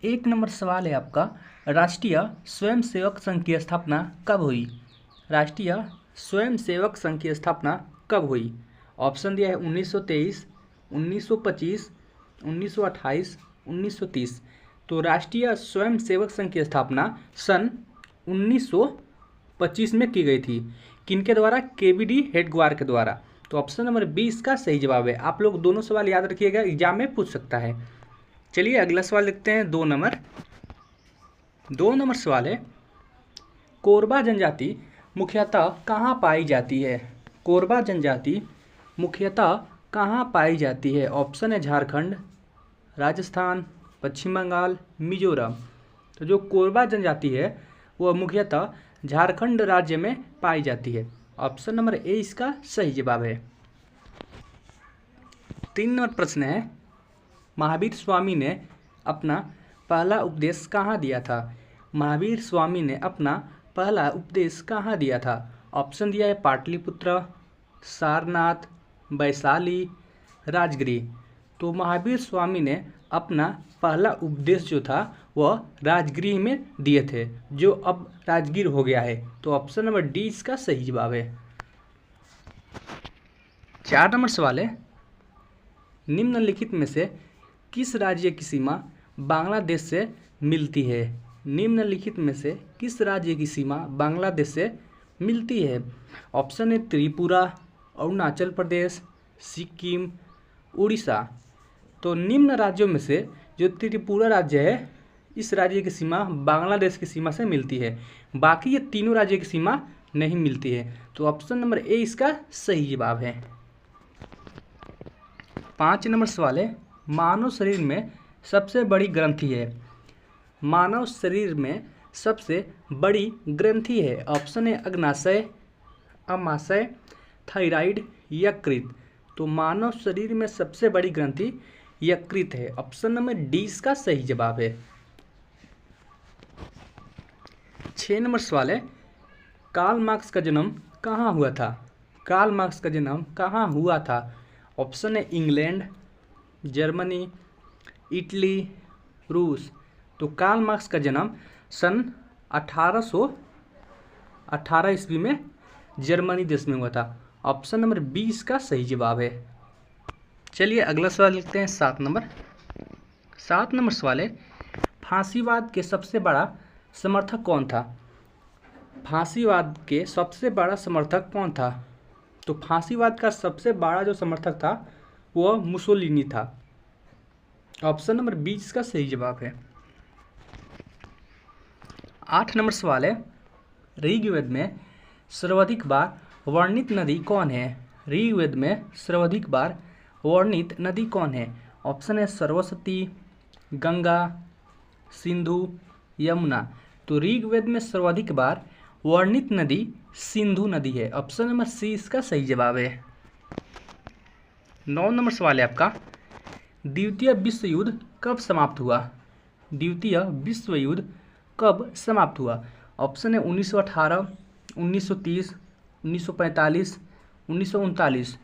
एक नंबर सवाल है आपका, राष्ट्रीय स्वयंसेवक संघ की स्थापना कब हुई? राष्ट्रीय स्वयंसेवक संघ की स्थापना कब हुई? ऑप्शन दिया है 1923, 1925, 1928, 1930। तो राष्ट्रीय स्वयंसेवक संघ की स्थापना सन 1925 में की गई थी। किनके द्वारा? केवीडी हेडगेवार के द्वारा। तो ऑप्शन नंबर 20 का सही जवाब है। आप लोग दोनों सवाल याद रखिएगा, एग्जाम में पूछ सकता है। चलिए अगला सवाल देखते हैं। 2 नंबर सवाल है, कोरबा जनजाति मुख्यतः कहाँ पाई जाती है? कोरबा जनजाति मुख्यतः कहाँ पाई जाती है? ऑप्शन है झारखंड, राजस्थान, पश्चिम बंगाल, मिजोरम। तो जो कोरबा जनजाति है वह मुख्यतः झारखंड राज्य में पाई जाती है। ऑप्शन नंबर ए इसका सही जवाब है। 3 नंबर प्रश्न है, महावीर स्वामी ने अपना पहला उपदेश कहाँ दिया था? महावीर स्वामी ने अपना पहला उपदेश कहाँ दिया था? ऑप्शन दिया है पाटलिपुत्र, सारनाथ, वैशाली, राजगृह। तो महावीर स्वामी ने अपना पहला उपदेश जो था वह राजगृह में दिए थे, जो अब राजगीर हो गया है। तो ऑप्शन नंबर डी इसका सही जवाब है। 4 नंबर सवाल है, निम्नलिखित में से किस राज्य की सीमा बांग्लादेश से मिलती है? निम्नलिखित में से किस राज्य की सीमा बांग्लादेश से मिलती है? ऑप्शन है त्रिपुरा, अरुणाचल प्रदेश, सिक्किम, उड़ीसा। तो निम्न राज्यों में से जो त्रिपुरा राज्य है, इस राज्य की सीमा बांग्लादेश की सीमा से मिलती है। बाकी ये तीनों राज्यों की सीमा नहीं मिलती है। तो ऑप्शन नंबर ए इसका सही जवाब है। 5 नंबर सवाल है, मानव शरीर में सबसे बड़ी ग्रंथि है? मानव शरीर में सबसे बड़ी ग्रंथि है। ऑप्शन है अग्नाशय, अमाशय, थायराइड, यकृत। तो मानव शरीर में सबसे बड़ी ग्रंथि यकृत है। ऑप्शन नंबर डी इसका सही जवाब है। 6 नंबर सवाल है, कार्ल मार्क्स का जन्म कहाँ हुआ था? कार्ल मार्क्स का जन्म कहाँ हुआ था? ऑप्शन है इंग्लैंड, जर्मनी, इटली, रूस। तो कार्ल मार्क्स का जन्म सन 1818 ईस्वी में जर्मनी देश में हुआ था। ऑप्शन नंबर 20 का सही जवाब है। चलिए अगला सवाल लिखते हैं। 7 नंबर सवाल है, फांसीवाद के सबसे बड़ा समर्थक कौन था? फांसीवाद के सबसे बड़ा समर्थक कौन था? तो फांसीवाद का सबसे बड़ा जो समर्थक था वह मुसोलिनी था। ऑप्शन नंबर 20 का सही जवाब है। 8 नंबर सवाल है, ऋग्वेद में सर्वाधिक बार वर्णित नदी कौन है? ऋग्वेद में सर्वाधिक बार वर्णित नदी कौन है? ऑप्शन है सरस्वती, गंगा, सिंधु, यमुना। तो ऋग्वेद में सर्वाधिक बार वर्णित नदी सिंधु नदी है। ऑप्शन नंबर सी इसका सही जवाब है। 9 नंबर सवाल है आपका, द्वितीय विश्व युद्ध कब समाप्त हुआ? द्वितीय विश्व युद्ध कब समाप्त हुआ? ऑप्शन है 1918, 1930, 1945, 1939।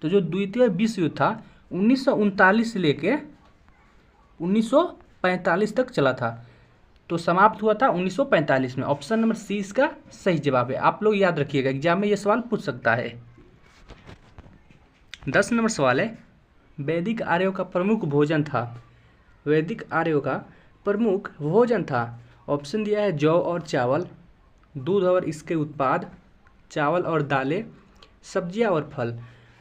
तो जो द्वितीय विश्व युद्ध था 1939 से लेके 1945 तक चला था। तो समाप्त हुआ था 1945 में। ऑप्शन नंबर सी इसका सही जवाब है। आप लोग याद रखिएगा, एग्जाम में ये सवाल पूछ सकता है। 10 नंबर सवाल है, वैदिक आर्यों का प्रमुख भोजन था? वैदिक आर्यों का प्रमुख भोजन था। ऑप्शन दिया है जौ और चावल, दूध और इसके उत्पाद, चावल और दालें, सब्जियां और फल।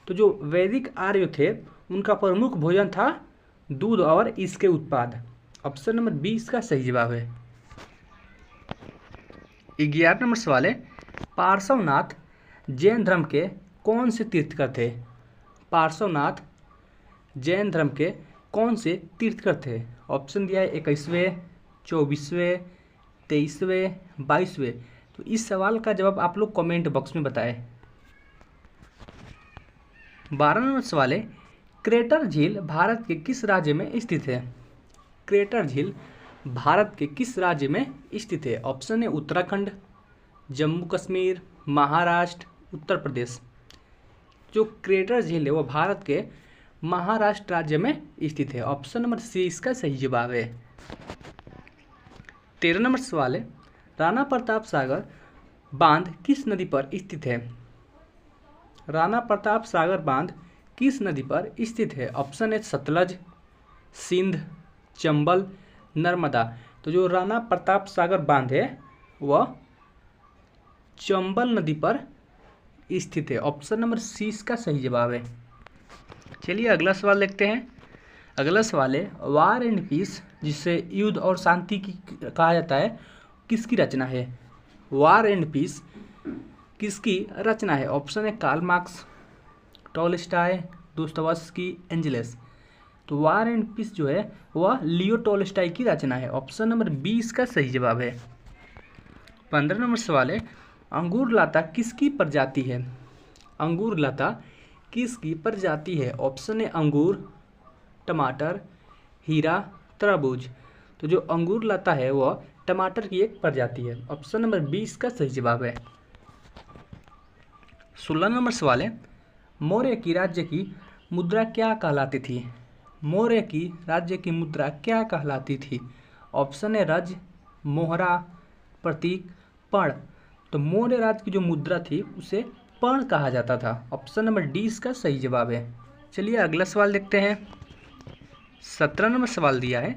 तो जो वैदिक आर्य थे उनका प्रमुख भोजन था दूध और इसके उत्पाद। ऑप्शन नंबर 20 का सही जवाब है। 11 नंबर सवाल है, पार्श्वनाथ जैन धर्म के कौन से तीर्थकर थे? पार्श्वनाथ जैन धर्म के कौन से तीर्थकर थे? ऑप्शन दिया है 21वें, 24वें, 23वें, 22वें। तो इस सवाल का जवाब आप लोग कमेंट बॉक्स में बताएं। 12 नंबर सवाल है, क्रेटर झील भारत के किस राज्य में स्थित है? क्रेटर झील भारत के किस राज्य में स्थित है? ऑप्शन है उत्तराखंड, जम्मू कश्मीर, महाराष्ट्र, उत्तर प्रदेश। जो क्रेटर झील है वो भारत के महाराष्ट्र राज्य में स्थित है। ऑप्शन नंबर सी इसका सही जवाब है। 13 नंबर सवाल है, राणा प्रताप सागर बांध किस नदी पर स्थित है? राणा प्रताप सागर बांध किस नदी पर स्थित है? ऑप्शन है सतलज, सिंध, चंबल, नर्मदा। तो जो राणा प्रताप सागर बांध है वह चंबल नदी पर स्थित है। ऑप्शन नंबर सी इसका सही जवाब है। चलिए अगला सवाल देखते हैं। अगला सवाल है, वार एंड पीस जिसे युद्ध और शांति की कहा जाता है, किसकी रचना है? वार एंड पीस किसकी रचना है? ऑप्शन है Karl Marx, Tolstoy, Dostoevsky, Engels. तो वार एंड पीस जो है वह लियो टॉलस्टॉय की रचना है। ऑप्शन नंबर 20 का सही जवाब है। 15 नंबर सवाल है, अंगूर लता किसकी प्रजाति है? अंगूर लता किसकी प्रजाति है? ऑप्शन है अंगूर, टमाटर, हीरा, तरबूज। तो जो अंगूर लता है वह टमाटर की एक प्रजाति है। ऑप्शन नंबर 20 का सही जवाब है। 16 नंबर सवाल है, मौर्य की राज्य की मुद्रा क्या कहलाती थी? मौर्य की राज्य की मुद्रा क्या कहलाती थी? ऑप्शन है रज, मोहरा, प्रतीक, पर्ण। तो मौर्य राज्य की जो मुद्रा थी उसे पर्ण कहा जाता था। ऑप्शन नंबर डी इसका सही जवाब है। चलिए अगला सवाल देखते हैं। 17 नंबर सवाल दिया है,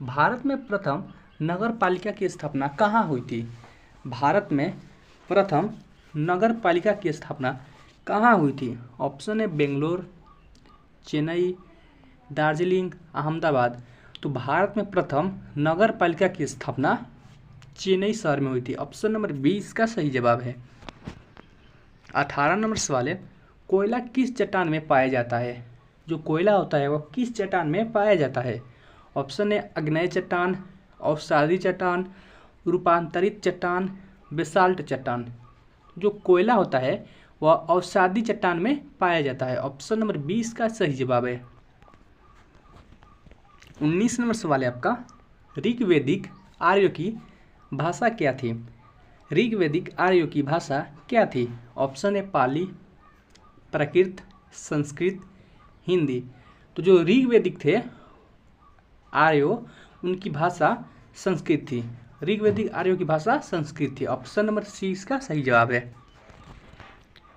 भारत में प्रथम नगर पालिका की स्थापना कहाँ हुई थी? भारत में प्रथम नगर पालिका की स्थापना कहाँ हुई थी? ऑप्शन है बेंगलोर, चेन्नई, दार्जिलिंग, अहमदाबाद। तो भारत में प्रथम नगर पालिका की स्थापना चेन्नई शहर में हुई थी। ऑप्शन नंबर 20 का सही जवाब है। 18 नंबर सवाल है, कोयला किस चट्टान में पाया जाता है? जो कोयला होता है वह किस चट्टान में पाया जाता है? ऑप्शन है अग्नेय चट्टान, अवसादी चट्टान, रूपांतरित चट्टान, बेसाल्ट चट्टान। जो कोयला होता है वह अवसादी चट्टान में पाया जाता है। ऑप्शन नंबर 20 का सही जवाब है। 19 नंबर सवाल है आपका, ऋग्वेदिक आर्यों की भाषा क्या थी? ऋग्वेदिक आर्यों की भाषा क्या थी? ऑप्शन है पाली, प्राकृत, संस्कृत, हिंदी। तो जो ऋग्वेदिक थे आर्यों उनकी भाषा संस्कृत थी। ऋग्वेदिक आर्यों की भाषा संस्कृत थी। ऑप्शन नंबर सी इसका सही जवाब है।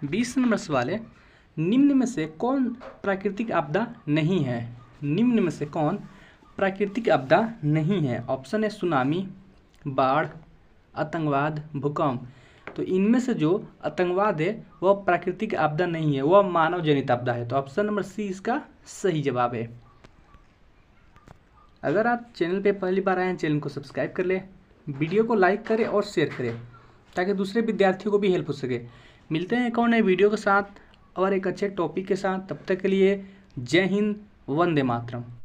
20 नंबर सवाल है, निम्न में से कौन प्राकृतिक आपदा नहीं है? निम्न में से कौन प्राकृतिक आपदा नहीं है? ऑप्शन है सुनामी, बाढ़, आतंकवाद, भूकंप। तो इनमें से जो आतंकवाद है वह प्राकृतिक आपदा नहीं है, वह मानव जनित आपदा है। तो ऑप्शन नंबर सी इसका सही जवाब है। अगर आप चैनल पे पहली बार आए हैं, चैनल को सब्सक्राइब कर ले, वीडियो को लाइक करें और शेयर करें ताकि दूसरे विद्यार्थियों को भी हेल्प हो सके। मिलते हैं एक और नए वीडियो के साथ और एक अच्छे टॉपिक के साथ। तब तक के लिए जय हिंद, वंदे मातरम।